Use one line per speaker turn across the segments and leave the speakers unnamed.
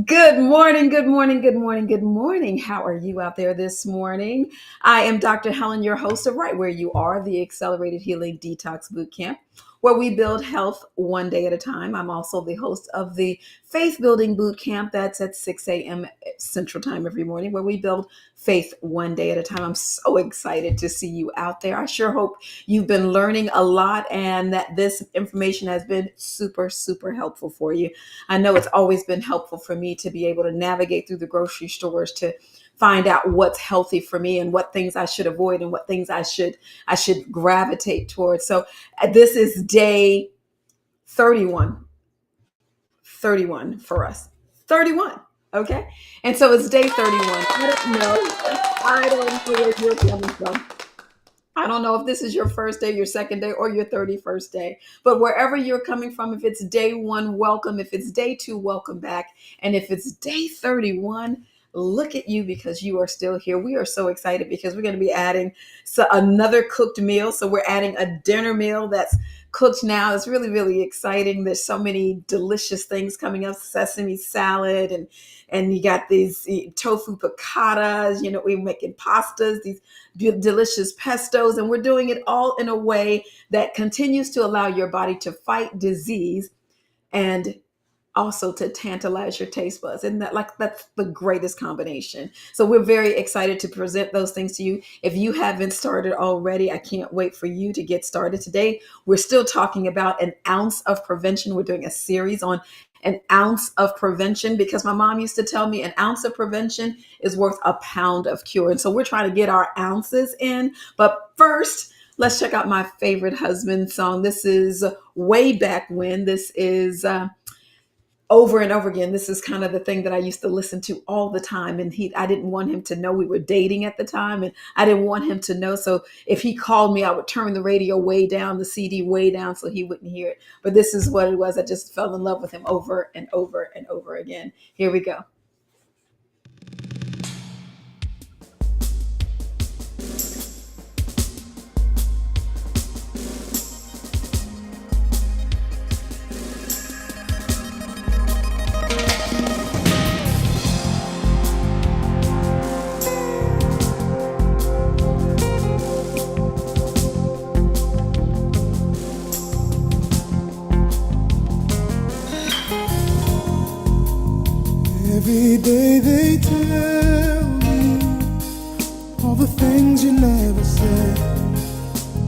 Good morning, good morning, good morning, good morning. How are you out there this morning? I am Dr. Helen, your host of Right Where You Are, the Accelerated Healing Detox Bootcamp, where we build health one day at a time. I'm also the host of the Faith Building Bootcamp that's at 6 a.m. Central Time every morning, where we build faith one day at a time. I'm so excited to see you out there. I sure hope you've been learning a lot and that this information has been super, super helpful for you. I know it's always been helpful for me to be able to navigate through the grocery stores to find out what's healthy for me and what things I should avoid and what things I should gravitate towards. So this is day 31, 31 for us. 31. Okay. And so it's day 31. I don't know. I don't know where you're coming from. I don't know if this is your first day, your second day, or your 31st day, but wherever you're coming from, if it's day one, welcome. If it's day two, welcome back. And if it's day 31, look at you because you are still here. We are so excited because we're going to be adding another cooked meal. So we're adding a dinner meal that's cooked now. It's really, really exciting. There's so many delicious things coming up, sesame salad and you got these tofu picatas, we're making pastas, these delicious pestos, and we're doing it all in a way that continues to allow your body to fight disease and also to tantalize your taste buds. And that's the greatest combination. So we're very excited to present those things to you. If you haven't started already, I can't wait for you to get started. Today, we're still talking about an ounce of prevention. We're doing a series on an ounce of prevention because my mom used to tell me an ounce of prevention is worth a pound of cure. And so we're trying to get our ounces in. But first, let's check out my favorite husband song. This is Way Back When. This is over and over again. This is kind of the thing that I used to listen to all the time. And I didn't want him to know we were dating at the time. And I didn't want him to know. So if he called me, I would turn the radio way down, the CD way down so he wouldn't hear it. But this is what it was. I just fell in love with him over and over and over again. Here we go.
Every day they tell me all the things you never said,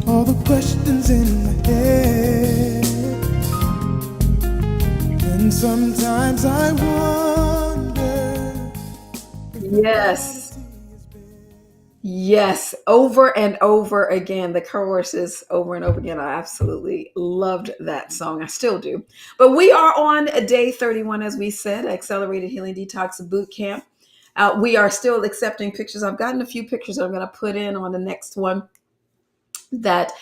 all the questions in my head. And sometimes I wonder if
Yes. Yes, over and over again. The choruses over and over again. I absolutely loved that song. I still do. But we are on day 31, as we said, Accelerated Healing Detox Boot Camp. We are still accepting pictures. I've gotten a few pictures I'm going to put in on the next one that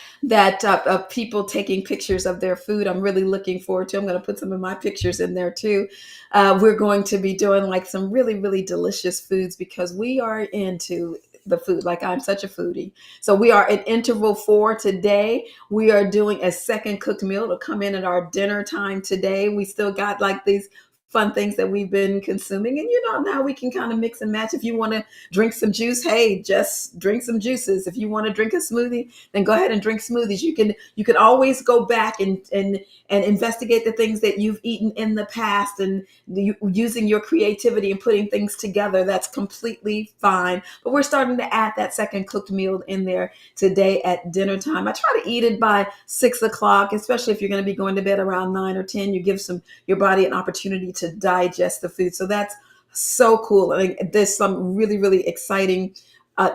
of people taking pictures of their food. I'm really looking forward to. I'm going to put some of my pictures in there too. We're going to be doing like some really, really delicious foods because we are into the food. Like I'm such a foodie. So we are at interval 4 today. We are doing a second cooked meal to come in at our dinner time today. We still got like these fun things that we've been consuming. And now we can kind of mix and match. If you want to drink some juice, hey, just drink some juices. If you want to drink a smoothie, then go ahead and drink smoothies. You can always go back and investigate the things that you've eaten in the past and using your creativity and putting things together. That's completely fine. But we're starting to add that second cooked meal in there today at dinner time. I try to eat it by 6 o'clock, especially if you're going to be going to bed around 9 or 10. You give your body an opportunity to digest the food. So that's so cool. I mean, there's some really, really exciting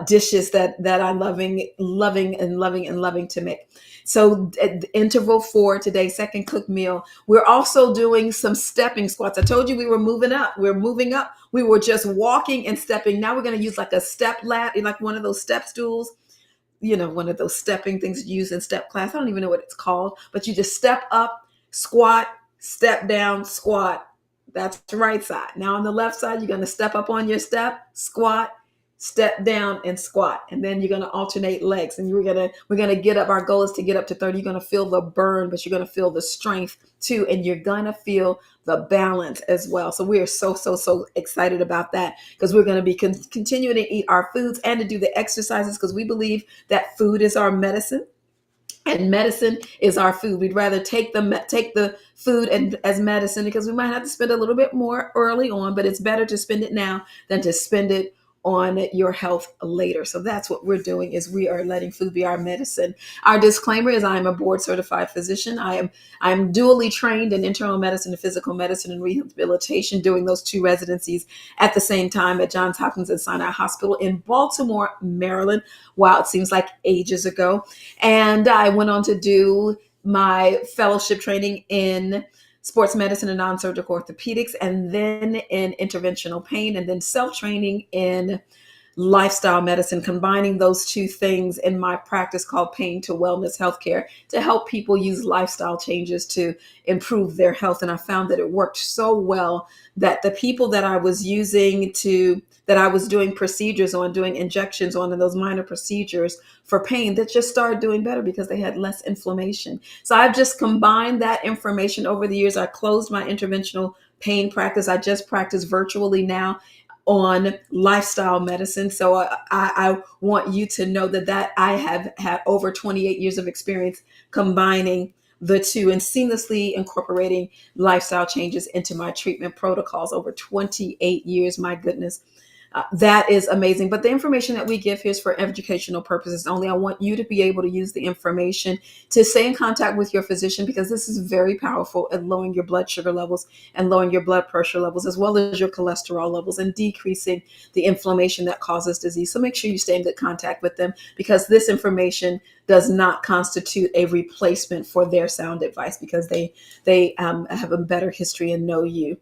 dishes that I'm loving to make. So at interval 4 today, second cooked meal. We're also doing some stepping squats. I told you we were moving up. We're moving up. We were just walking and stepping. Now we're going to use like a step lat, like one of those step stools, one of those stepping things you use in step class. I don't even know what it's called, but you just step up, squat, step down, squat. That's the right side. Now on the left side, you're going to step up on your step, squat, step down and squat, and then you're going to alternate legs, and we're going to get up. Our goal is to get up to 30. You're going to feel the burn, but you're going to feel the strength too, and you're going to feel the balance as well. So we are so excited about that, because we're going to be continuing to eat our foods and to do the exercises, because we believe that food is our medicine and medicine is our food. We'd rather take the food and as medicine, because we might have to spend a little bit more early on, but it's better to spend it now than to spend it on your health later. So that's what we're doing, is we are letting food be our medicine. Our disclaimer is I am a board certified physician. I am dually trained in internal medicine and physical medicine and rehabilitation, doing those two residencies at the same time at Johns Hopkins and Sinai Hospital in Baltimore, Maryland. Wow, it seems like ages ago. And I went on to do my fellowship training in sports medicine and non-surgical orthopedics, and then in interventional pain, and then self-training in lifestyle medicine, combining those two things in my practice called Pain to Wellness Healthcare, to help people use lifestyle changes to improve their health. And I found that it worked so well that the people that I was that I was doing procedures on, doing injections on, and those minor procedures for pain, that just started doing better because they had less inflammation. So I've just combined that information over the years. I closed my interventional pain practice. I just practice virtually now on lifestyle medicine. So I want you to know that I have had over 28 years of experience combining the two and seamlessly incorporating lifestyle changes into my treatment protocols. Over 28 years, my goodness. That is amazing. But the information that we give here is for educational purposes only. I want you to be able to use the information to stay in contact with your physician, because this is very powerful at lowering your blood sugar levels and lowering your blood pressure levels, as well as your cholesterol levels, and decreasing the inflammation that causes disease. So make sure you stay in good contact with them, because this information does not constitute a replacement for their sound advice, because they have a better history and know you.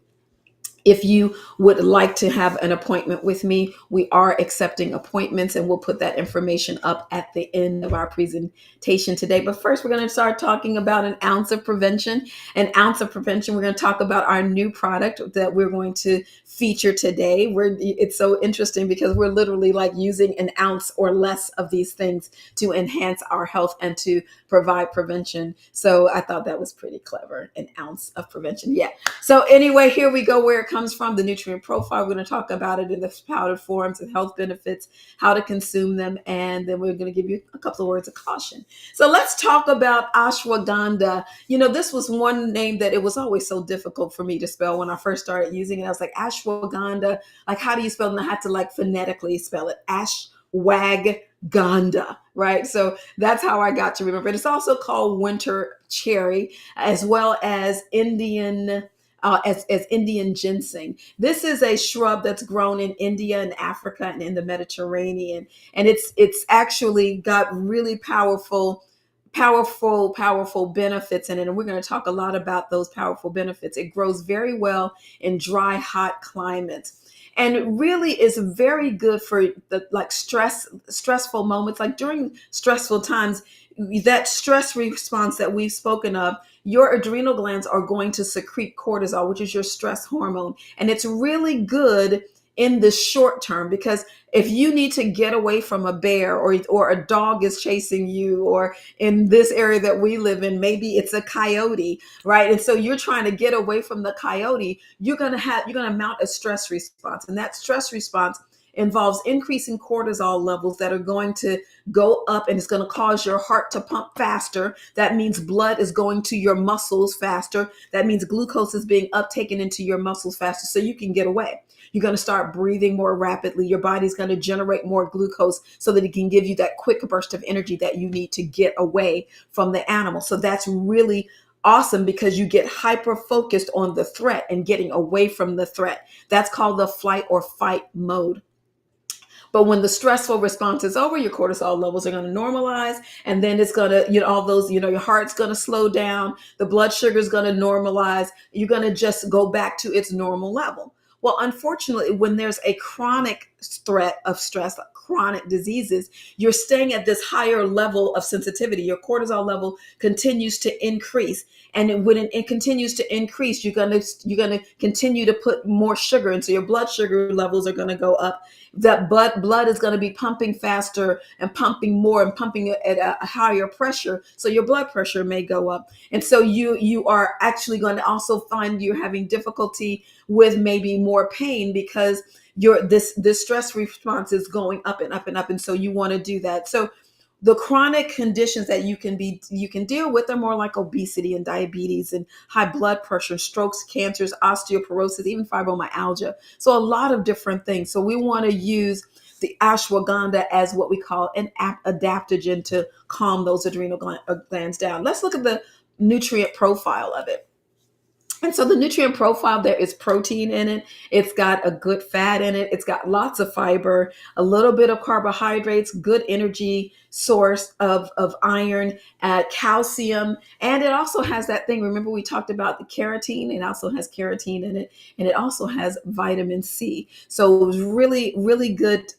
If you would like to have an appointment with me, we are accepting appointments, and we'll put that information up at the end of our presentation today. But first, we're going to start talking about an ounce of prevention. An ounce of prevention, we're going to talk about our new product that we're going to feature today. It's so interesting because we're literally like using an ounce or less of these things to enhance our health and to provide prevention. So I thought that was pretty clever, an ounce of prevention. Yeah. So anyway, here we go, where it comes from, the nutrient profile. We're going to talk about it in the powdered forms and health benefits, how to consume them, and then we're going to give you a couple of words of caution. So let's talk about ashwagandha. This was one name that it was always so difficult for me to spell when I first started using it. I was like, ashwagandha, like how do you spell it? And I had to like phonetically spell it, ashwagandha, right? So that's how I got to remember it. It's also called winter cherry, as well as Indian as Indian ginseng. This is a shrub that's grown in India and Africa and in the Mediterranean, and it's actually got really powerful benefits in it, and we're going to talk a lot about those powerful benefits. It grows very well in dry, hot climates, and it really is very good for the like stressful moments, like during stressful times. That stress response that we've spoken of, your adrenal glands are going to secrete cortisol, which is your stress hormone. And it's really good in the short term, because if you need to get away from a bear, or a dog is chasing you, or in this area that we live in, maybe it's a coyote, right? And so you're trying to get away from the coyote, you're going to mount a stress response. And that stress response involves increasing cortisol levels that are going to go up, and it's going to cause your heart to pump faster. That means blood is going to your muscles faster. That means glucose is being uptaken into your muscles faster, so you can get away. You're going to start breathing more rapidly. Your body's going to generate more glucose so that it can give you that quick burst of energy that you need to get away from the animal. So that's really awesome, because you get hyper focused on the threat and getting away from the threat. That's called the flight or fight mode. But when the stressful response is over, your cortisol levels are going to normalize, and then it's going to, all those, your heart's going to slow down, the blood sugar is going to normalize. You're going to just go back to its normal level. Well, unfortunately, when there's a chronic threat of stress, like chronic diseases, you're staying at this higher level of sensitivity. Your cortisol level continues to increase, and when it continues to increase, you're gonna continue to put more sugar, and so your blood sugar levels are going to go up. That blood is going to be pumping faster and pumping more and pumping at a higher pressure, so your blood pressure may go up, and so you are actually going to also find you're having difficulty with maybe more pain because your this stress response is going up and up and up, and so you want to do that. So the chronic conditions that you can deal with are more like obesity and diabetes and high blood pressure, strokes, cancers, osteoporosis, even fibromyalgia. So a lot of different things. So we want to use the ashwagandha as what we call an adaptogen to calm those adrenal glands down. Let's look at the nutrient profile of it. And so the nutrient profile, there is protein in it. It's got a good fat in it. It's got lots of fiber, a little bit of carbohydrates, good energy source of iron, calcium. And it also has that thing. Remember, we talked about the carotene. It also has carotene in it. And it also has vitamin C. So it was really, really good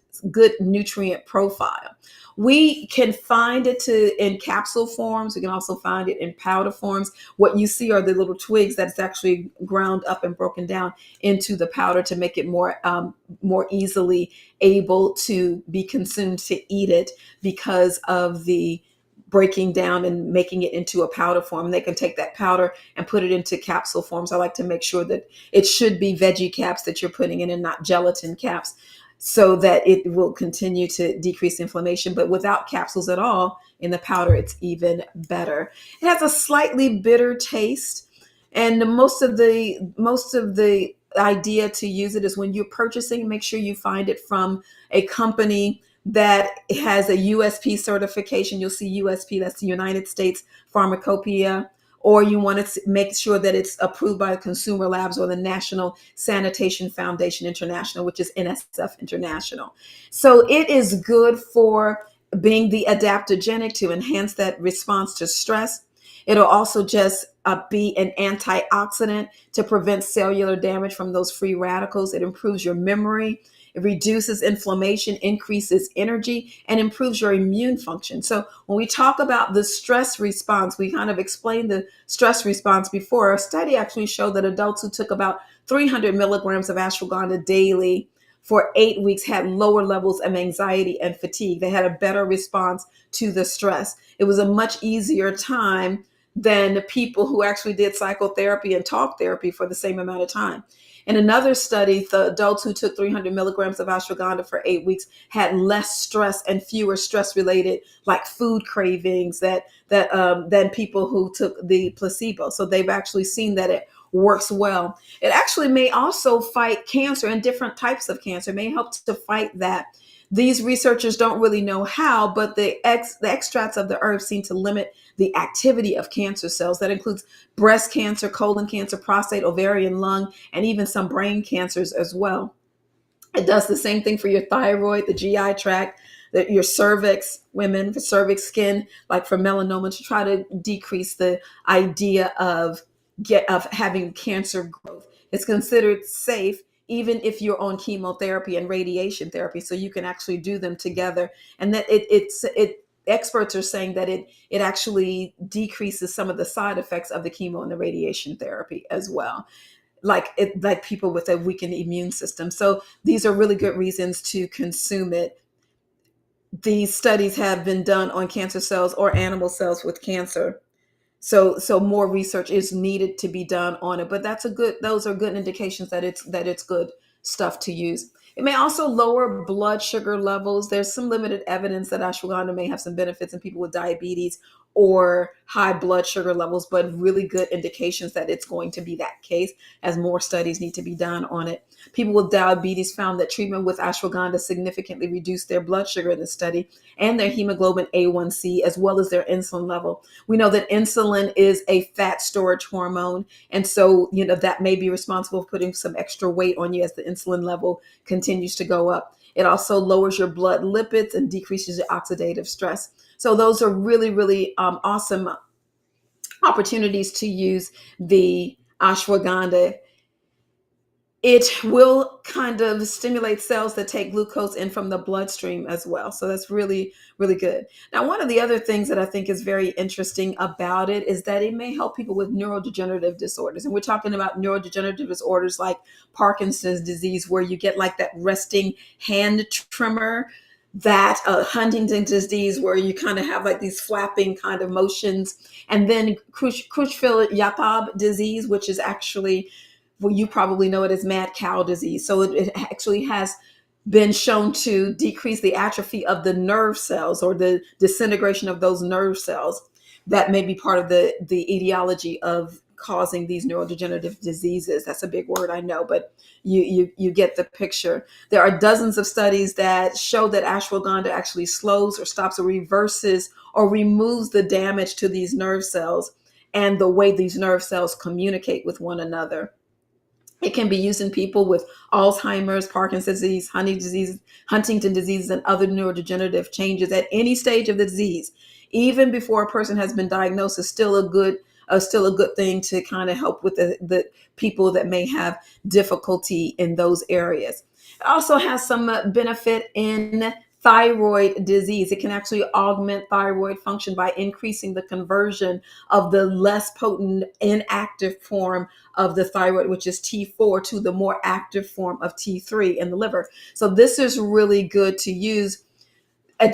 nutrient profile. We can find it in capsule forms. We can also find it in powder forms. What you see are the little twigs that's actually ground up and broken down into the powder to make it more easily able to be consumed to eat it because of the breaking down and making it into a powder form. They can take that powder and put it into capsule forms. I like to make sure that it should be veggie caps that you're putting in and not gelatin caps, so that it will continue to decrease inflammation. But without capsules at all in the powder, it's even better. It has a slightly bitter taste, and most of the idea to use it is when you're purchasing, make sure you find it from a company that has a USP certification. You'll see USP, that's the United States Pharmacopoeia, or you want to make sure that it's approved by Consumer Labs or the National Sanitation Foundation International, which is NSF International. So it is good for being the adaptogenic to enhance that response to stress. It'll also just be an antioxidant to prevent cellular damage from those free radicals. It improves your memory. It reduces inflammation, increases energy, and improves your immune function. So when we talk about the stress response, we kind of explained the stress response before. A study actually showed that adults who took about 300 milligrams of ashwagandha daily for 8 weeks had lower levels of anxiety and fatigue. They had a better response to the stress. It was a much easier time than the people who actually did psychotherapy and talk therapy for the same amount of time. In another study, the adults who took 300 milligrams of ashwagandha for 8 weeks had less stress and fewer stress-related, like food cravings, than people who took the placebo. So they've actually seen that it works well. It actually may also fight cancer and different types of cancer. It may help to fight that. These researchers don't really know how, but the extracts of the herb seem to limit the activity of cancer cells. That includes breast cancer, colon cancer, prostate, ovarian, lung, and even some brain cancers as well. It does the same thing for your thyroid, the GI tract, your cervix, women, for cervix, skin, like for melanoma, to try to decrease the idea of having cancer growth. It's considered safe even if you're on chemotherapy and radiation therapy, so you can actually do them together. And that it experts are saying that it actually decreases some of the side effects of the chemo and the radiation therapy as well, like people with a weakened immune system. So these are really good reasons to consume it. These studies have been done on cancer cells or animal cells with cancer. So more research is needed to be done on it, but those are good indications that it's good stuff to use. It may also lower blood sugar levels. There's some limited evidence that ashwagandha may have some benefits in people with diabetes or high blood sugar levels, but really good indications that it's going to be that case, as more studies need to be done on it. People with diabetes found that treatment with ashwagandha significantly reduced their blood sugar in the study and their hemoglobin A1C, as well as their insulin level. We know that insulin is a fat storage hormone, and so that may be responsible for putting some extra weight on you as the insulin level continues to go up. It also lowers your blood lipids and decreases your oxidative stress. So those are really, really awesome opportunities to use the ashwagandha. it will kind of stimulate cells that take glucose in from the bloodstream as well. So that's really, really good. Now, one of the other things that I think is very interesting about it is that it may help people with neurodegenerative disorders. And we're talking about neurodegenerative disorders like Parkinson's disease, where you get like that resting hand tremor, that Huntington's disease, where you kind of have like these flapping kind of motions, and then Creutzfeldt-Jakob disease, which is actually, well, you probably know it as mad cow disease. So it actually has been shown to decrease the atrophy of the nerve cells, or the disintegration of those nerve cells. That may be part of the etiology of causing these neurodegenerative diseases. That's a big word, I know, but you get the picture. There are dozens of studies that show that ashwagandha actually slows or stops or reverses or removes the damage to these nerve cells and the way these nerve cells communicate with one another. It can be used in people with Alzheimer's, Parkinson's disease, Huntington disease, and other neurodegenerative changes at any stage of the disease. Even before a person has been diagnosed, is still a good thing to kind of help with the people that may have difficulty in those areas. It also has some benefit in thyroid disease. It can actually augment thyroid function by increasing the conversion of the less potent inactive form of the thyroid, which is T4, to the more active form of T3 in the liver. So this is really good to use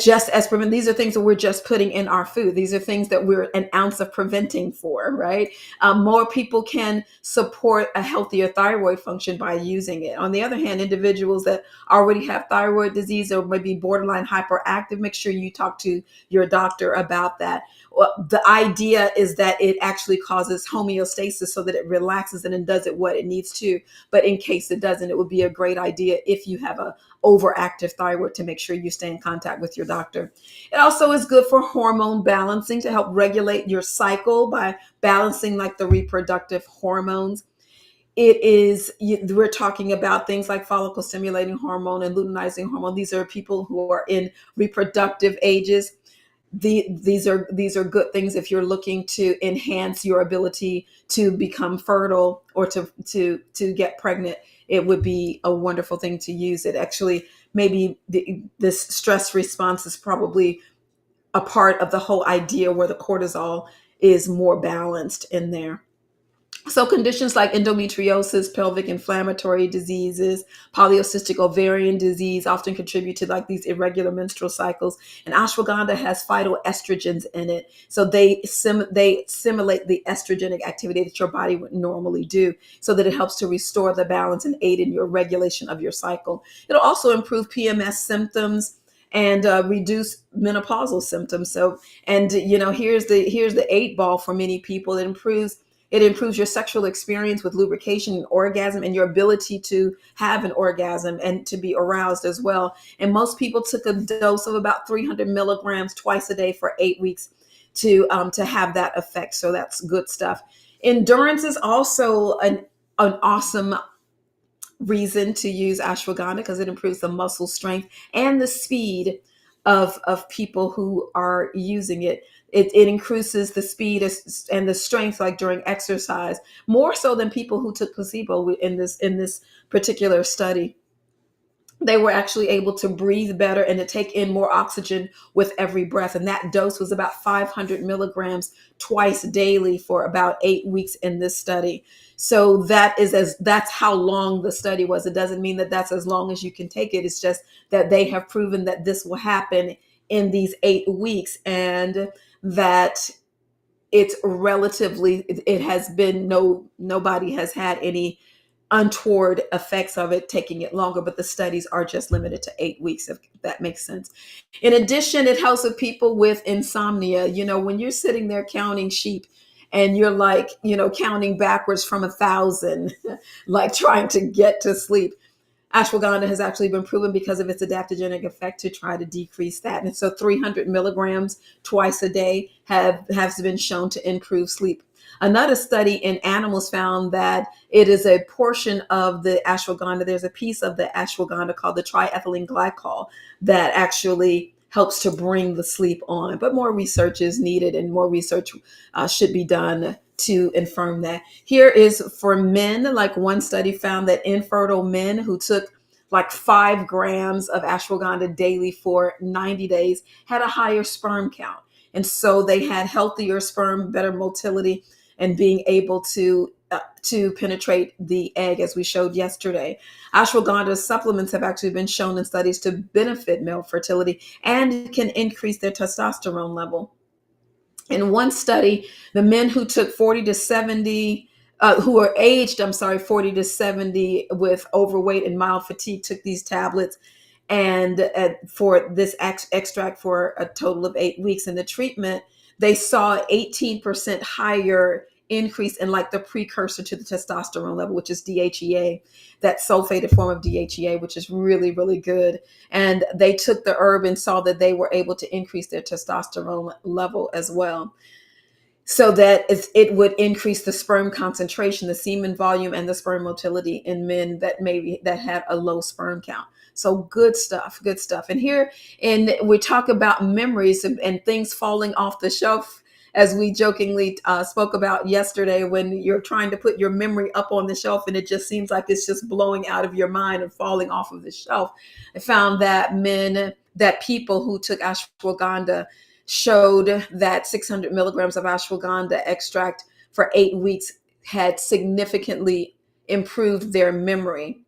just as prevent. These are things that we're just putting in our food. These are things that we're an ounce of preventing for, right? More people can support a healthier thyroid function by using it. On the other hand, individuals that already have thyroid disease or maybe borderline hyperactive, make sure you talk to your doctor about that. Well, the idea is that it actually causes homeostasis, so that it relaxes and it does it what it needs to. But in case it doesn't, it would be a great idea, if you have a overactive thyroid, to make sure you stay in contact with your doctor. It also is good for hormone balancing, to help regulate your cycle by balancing like the reproductive hormones. We're talking about things like follicle stimulating hormone and luteinizing hormone. These are people who are in reproductive ages. These are good things if you're looking to enhance your ability to become fertile, or to get pregnant. It would be a wonderful thing to use it. Actually, maybe this stress response is probably a part of the whole idea, where the cortisol is more balanced in there. So conditions like endometriosis, pelvic inflammatory diseases, polycystic ovarian disease often contribute to like these irregular menstrual cycles. And ashwagandha has phytoestrogens in it, so they simulate the estrogenic activity that your body would normally do, so that it helps to restore the balance and aid in your regulation of your cycle. It'll also improve PMS symptoms and reduce menopausal symptoms. So, and here's the eight ball for many people. It improves your sexual experience with lubrication and orgasm, and your ability to have an orgasm and to be aroused as well. And most people took a dose of about 300 milligrams twice a day for 8 weeks to have that effect. So that's good stuff. Endurance is also an awesome reason to use ashwagandha, because it improves the muscle strength and the speed of people who are using it. It increases the speed and the strength, like during exercise, more so than people who took placebo in this particular study. They were actually able to breathe better and to take in more oxygen with every breath. And that dose was about 500 milligrams twice daily for about 8 weeks in this study. So that's how long the study was. It doesn't mean that that's as long as you can take it. It's just that they have proven that this will happen in these 8 weeks, and that it has been nobody has had any untoward effects of it taking it longer, but the studies are just limited to 8 weeks, if that makes sense. In addition, it helps with people with insomnia. When you're sitting there counting sheep, and you're like, counting backwards from 1,000, like trying to get to sleep. Ashwagandha has actually been proven, because of its adaptogenic effect, to try to decrease that. And so 300 milligrams twice a day has been shown to improve sleep. Another study in animals found that it is a portion of the ashwagandha. There's a piece of the ashwagandha called the triethylene glycol that actually helps to bring the sleep on. But more research is needed, and more research should be done to infirm that. Here is for men, like one study found that infertile men who took like 5 grams of ashwagandha daily for 90 days had a higher sperm count. And so they had healthier sperm, better motility, and being able to penetrate the egg, as we showed yesterday. Ashwagandha supplements have actually been shown in studies to benefit male fertility and can increase their testosterone level. In one study, the men who took 40 to 70, who were aged, 40 to 70 with overweight and mild fatigue took these tablets and for this extract for a total of 8 weeks. In the treatment, they saw 18% higher increase in like the precursor to the testosterone level, which is DHEA, that sulfated form of DHEA, which is really, really good. And they took the herb and saw that they were able to increase their testosterone level as well, so that it would increase the sperm concentration, the semen volume, and the sperm motility in men that had a low sperm count. So good stuff, good stuff. And here, and we talk about memories and things falling off the shelf, as we jokingly spoke about yesterday, when you're trying to put your memory up on the shelf and it just seems like it's just blowing out of your mind and falling off of the shelf. I found that people who took ashwagandha showed that 600 milligrams of ashwagandha extract for 8 weeks had significantly improved their memory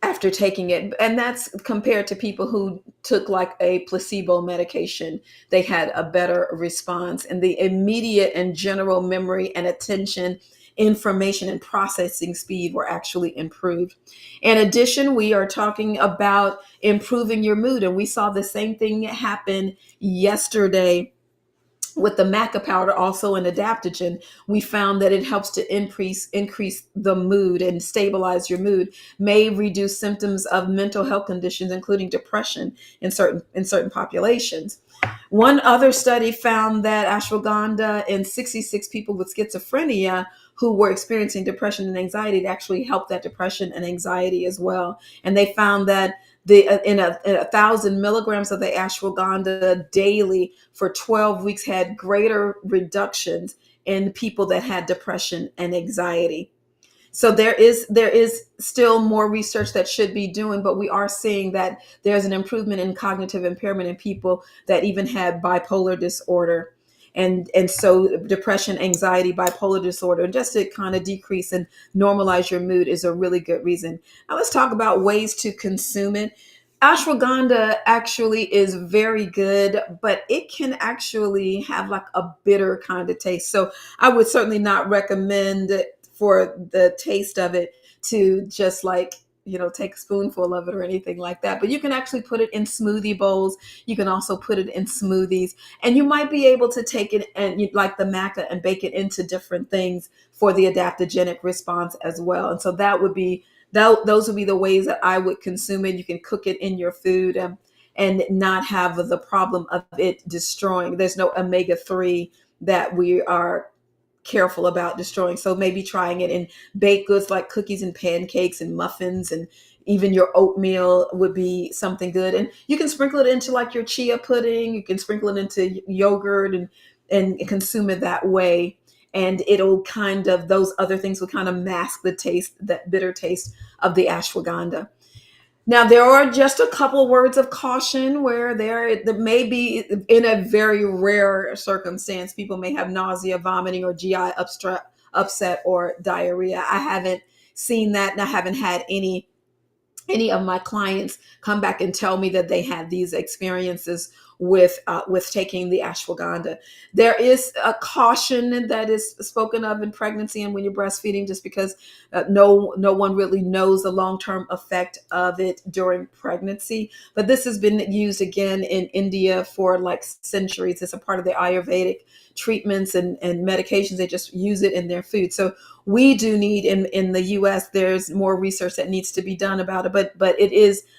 after taking it. And that's compared to people who took like a placebo medication. They had a better response, and the immediate and general memory and attention, information, and processing speed were actually improved. In addition, we are talking about improving your mood, and we saw the same thing happen yesterday with the maca powder, also an adaptogen. We found that it helps to increase the mood and stabilize your mood, may reduce symptoms of mental health conditions, including depression in certain populations. One other study found that ashwagandha in 66 people with schizophrenia who were experiencing depression and anxiety, it actually helped that depression and anxiety as well. And they found that in 1,000 milligrams of the ashwagandha daily for 12 weeks had greater reductions in people that had depression and anxiety. So there is still more research that should be doing, but we are seeing that there's an improvement in cognitive impairment in people that even had bipolar disorder. And so depression, anxiety, bipolar disorder, just to kind of decrease and normalize your mood is a really good reason. Now let's talk about ways to consume it. Ashwagandha actually is very good, but it can actually have like a bitter kind of taste. So I would certainly not recommend for the taste of it to just like, take a spoonful of it or anything like that. But you can actually put it in smoothie bowls. You can also put it in smoothies, and you might be able to take it and like the maca and bake it into different things for the adaptogenic response as well. And so those would be the ways that I would consume it. You can cook it in your food and not have the problem of it destroying. There's no omega-3 that we are careful about destroying. So maybe trying it in baked goods like cookies and pancakes and muffins, and even your oatmeal would be something good. And you can sprinkle it into like your chia pudding. You can sprinkle it into yogurt and consume it that way. And it'll kind of, those other things will kind of mask the taste, that bitter taste of the ashwagandha. Now, there are just a couple words of caution where there may be, in a very rare circumstance, people may have nausea, vomiting, or GI upset or diarrhea. I haven't seen that, and I haven't had any of my clients come back and tell me that they had these experiences with taking the ashwagandha. There is a caution that is spoken of in pregnancy and when you're breastfeeding, just because no one really knows the long-term effect of it during pregnancy. But this has been used again in India for like centuries. It's a part of the Ayurvedic treatments and medications. They just use it in their food. So we do need in the US, there's more research that needs to be done about it. But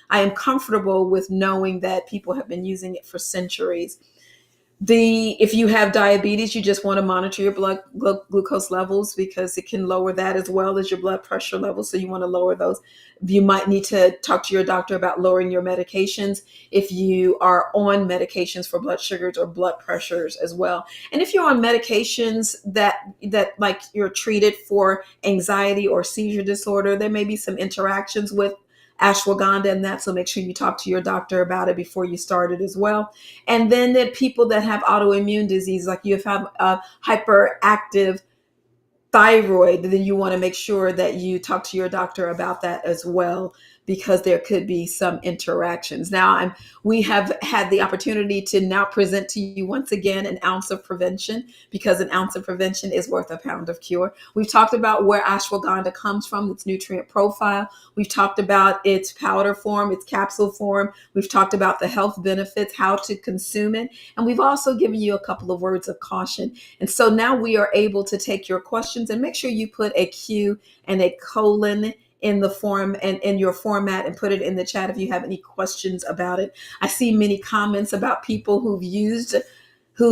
I am comfortable with knowing that people have been using it for centuries. If you have diabetes, you just want to monitor your blood glucose levels because it can lower that as well as your blood pressure levels. So you want to lower those. You might need to talk to your doctor about lowering your medications if you are on medications for blood sugars or blood pressures as well. And if you're on medications that like you're treated for anxiety or seizure disorder, there may be some interactions with ashwagandha and that. So make sure you talk to your doctor about it before you start it as well. And then the people that have autoimmune disease, like you have a hyperactive thyroid, then you want to make sure that you talk to your doctor about that as well, because there could be some interactions. Now, we have had the opportunity to now present to you once again an ounce of prevention, because an ounce of prevention is worth a pound of cure. We've talked about where ashwagandha comes from, its nutrient profile. We've talked about its powder form, its capsule form. We've talked about the health benefits, how to consume it. And we've also given you a couple of words of caution. And so now we are able to take your questions, and make sure you put a Q and a colon in the form and in your format, and put it in the chat if you have any questions about it. I see many comments about people who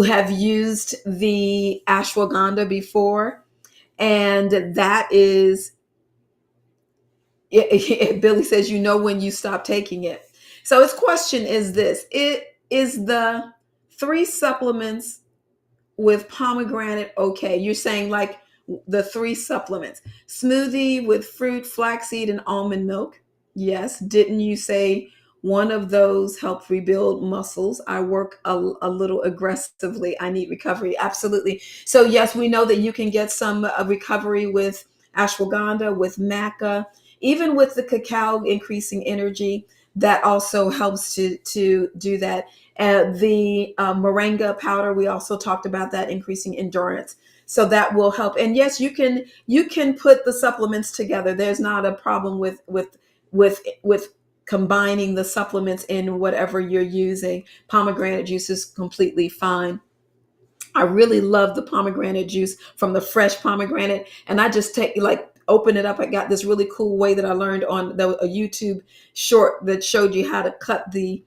have used the ashwagandha before, and that is Billy says, you know when you stop taking it. So his question is this: it is the three supplements with pomegranate okay? You're saying like the three supplements: smoothie with fruit, flaxseed, and almond milk. Yes. Didn't you say one of those help rebuild muscles? I work a little aggressively, I need recovery. Absolutely. So yes, we know that you can get some recovery with ashwagandha, with maca, even with the cacao increasing energy. That also helps to do that. The moringa powder, we also talked about that, increasing endurance. So that will help. And yes, you can put the supplements together. There's not a problem with combining the supplements in whatever you're using. Pomegranate juice is completely fine. I really love the pomegranate juice from the fresh pomegranate. And I just take, like, open it up. I got this really cool way that I learned on a YouTube short that showed you how to cut the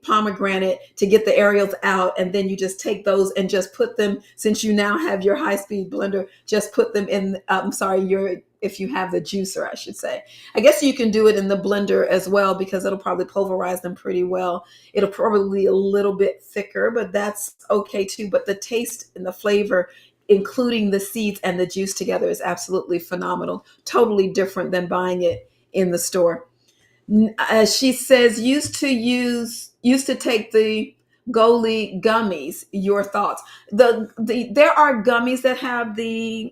pomegranate to get the areas out, and then you just take those and just put them, since you now have your high speed blender, just put them in, I'm sorry, your, if you have the juicer, I should say. I guess you can do it in the blender as well, because it'll probably pulverize them pretty well. It'll probably be a little bit thicker, but that's okay too. But the taste and the flavor, including the seeds and the juice together, is absolutely phenomenal. Totally different than buying it in the store. She says used to take the Goli gummies. Your thoughts? There are gummies that have the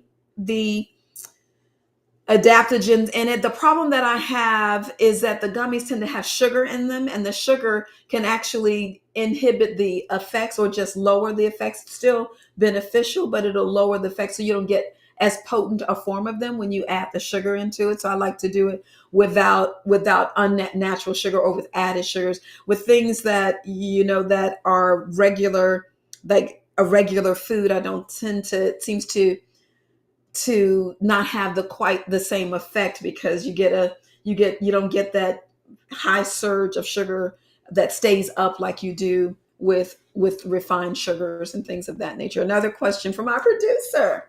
adaptogens in it. The problem that I have is that the gummies tend to have sugar in them, and the sugar can actually inhibit the effects or just lower the effects. It's still beneficial, but it'll lower the effects, so you don't get as potent a form of them when you add the sugar into it. So I like to do it without unnatural sugar or with added sugars. With things that that are regular, like a regular food, I don't tend to, it seems to not have the quite the same effect, because you don't get that high surge of sugar that stays up like you do with refined sugars and things of that nature. Another question from our producer: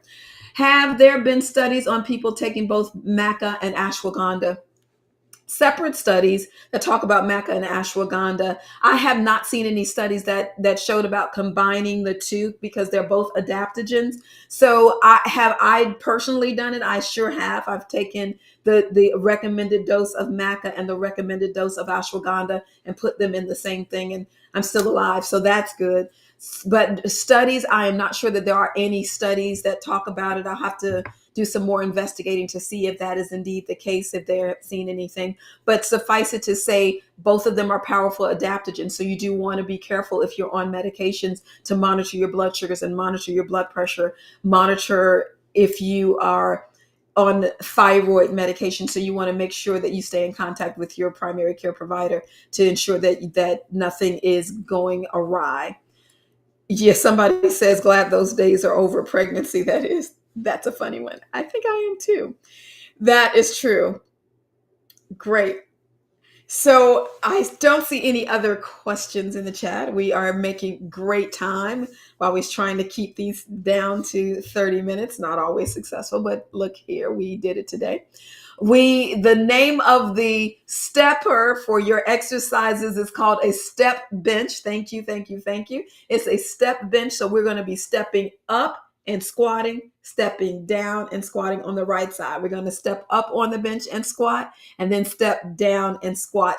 have there been studies on people taking both maca and ashwagandha? Separate studies that talk about maca and ashwagandha. I have not seen any studies that showed about combining the two, because they're both adaptogens. So I personally done it? I sure have. I've taken the recommended dose of maca and the recommended dose of ashwagandha and put them in the same thing, and I'm still alive. So that's good. But studies, I am not sure that there are any studies that talk about it. I'll have to do some more investigating to see if that is indeed the case, if they're seen anything. But suffice it to say, both of them are powerful adaptogens. So you do want to be careful if you're on medications to monitor your blood sugars and monitor your blood pressure. Monitor if you are on thyroid medication. So you want to make sure that you stay in contact with your primary care provider to ensure that nothing is going awry. Yeah, somebody says, glad those days are over. Pregnancy, that's a funny one. I think I am too. That is true. Great. So I don't see any other questions in the chat. We are making great time while we're trying to keep these down to 30 minutes. Not always successful, but look here, we did it today. The name of the stepper for your exercises is called a step bench. Thank you, thank you, thank you. It's a step bench. So we're going to be stepping up and squatting, stepping down and squatting on the right side. We're going to step up on the bench and squat, and then step down and squat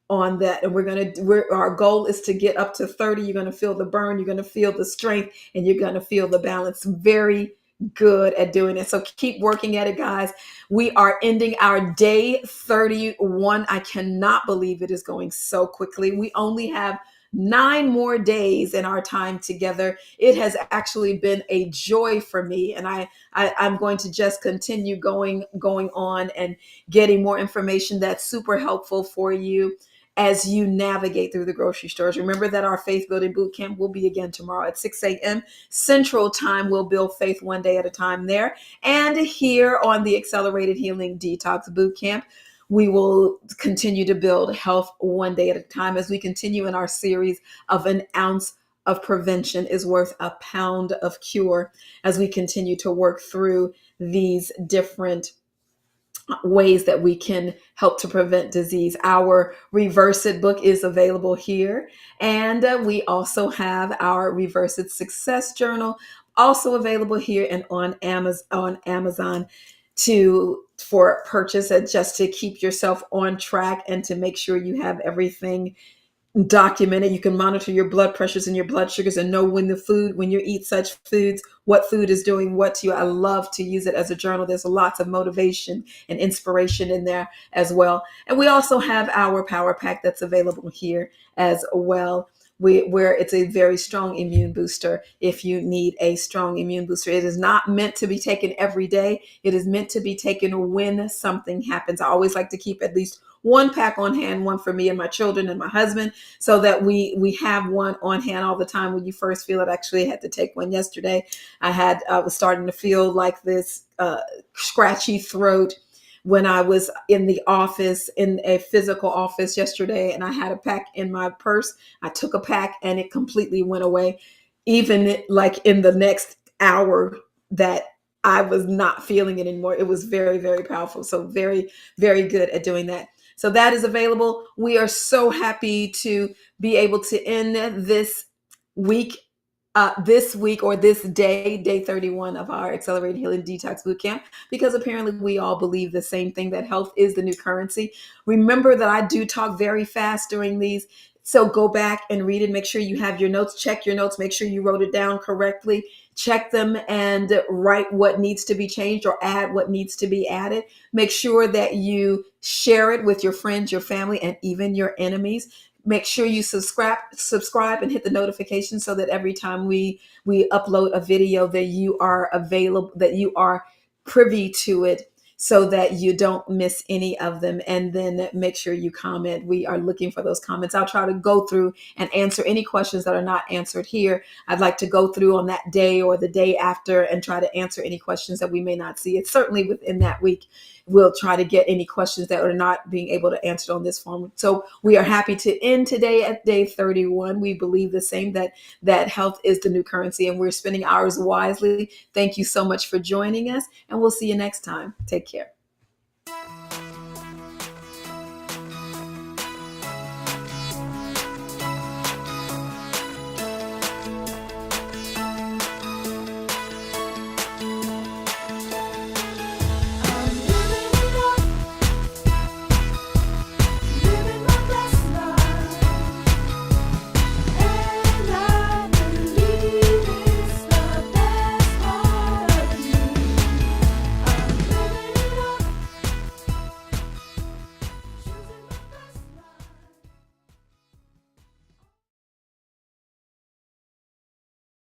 on that. And our goal is to get up to 30. You're going to feel the burn, you're going to feel the strength, and you're going to feel the balance. Very good at doing it. So keep working at it, guys. We are ending our day 31. I cannot believe it is going so quickly. We only have 9 more days in our time together. It has actually been a joy for me, and I'm going to just continue going on and getting more information that's super helpful for you as you navigate through the grocery stores. Remember that our faith building boot camp will be again tomorrow at 6 a.m. Central Time. We'll build faith one day at a time there. And here on the Accelerated Healing Detox Boot Camp, we will continue to build health one day at a time as we continue in our series of an ounce of prevention is worth a pound of cure, as we continue to work through these different ways that we can help to prevent disease. Our Reverse It book is available here. And we also have our Reverse It Success Journal also available here and on Amazon for purchase, just to keep yourself on track and to make sure you have everything document it. You can monitor your blood pressures and your blood sugars and know when you eat such foods, what food is doing what to you. I love to use it as a journal. There's lots of motivation and inspiration in there as well. And we also have our power pack that's available here as well. Where it's a very strong immune booster if you need a strong immune booster. It is not meant to be taken every day. It is meant to be taken when something happens. I always like to keep at least one pack on hand, one for me and my children and my husband, so that we have one on hand all the time when you first feel it. Actually, I had to take one yesterday. I was starting to feel like this scratchy throat when I was in the office, in a physical office yesterday, and I had a pack in my purse. I took a pack and it completely went away. Even like in the next hour that I was not feeling it anymore. It was very, very powerful. So very, very good at doing that. So that is available. We are so happy to be able to end week this week or this day 31 of our Accelerated Healing Detox Bootcamp, because apparently we all believe the same thing, that health is the new currency. Remember that I do talk very fast during these. So go back and read it. Make sure you have your notes. Check your notes. Make sure you wrote it down correctly. Check them and write what needs to be changed or add what needs to be added. Make sure that you share it with your friends, your family, and even your enemies. Make sure you subscribe and hit the notification so that every time we upload a video that you are available, that you are privy to it, so that you don't miss any of them. And then make sure you comment. We are looking for those comments. I'll try to go through and answer any questions that are not answered here. I'd like to go through on that day or the day after and try to answer any questions that we may not see. It's certainly within that week. We'll try to get any questions that are not being able to answer on this form. So we are happy to end today at day 31. We believe the same, that health is the new currency, and we're spending ours wisely. Thank you so much for joining us, and we'll see you next time. Take care.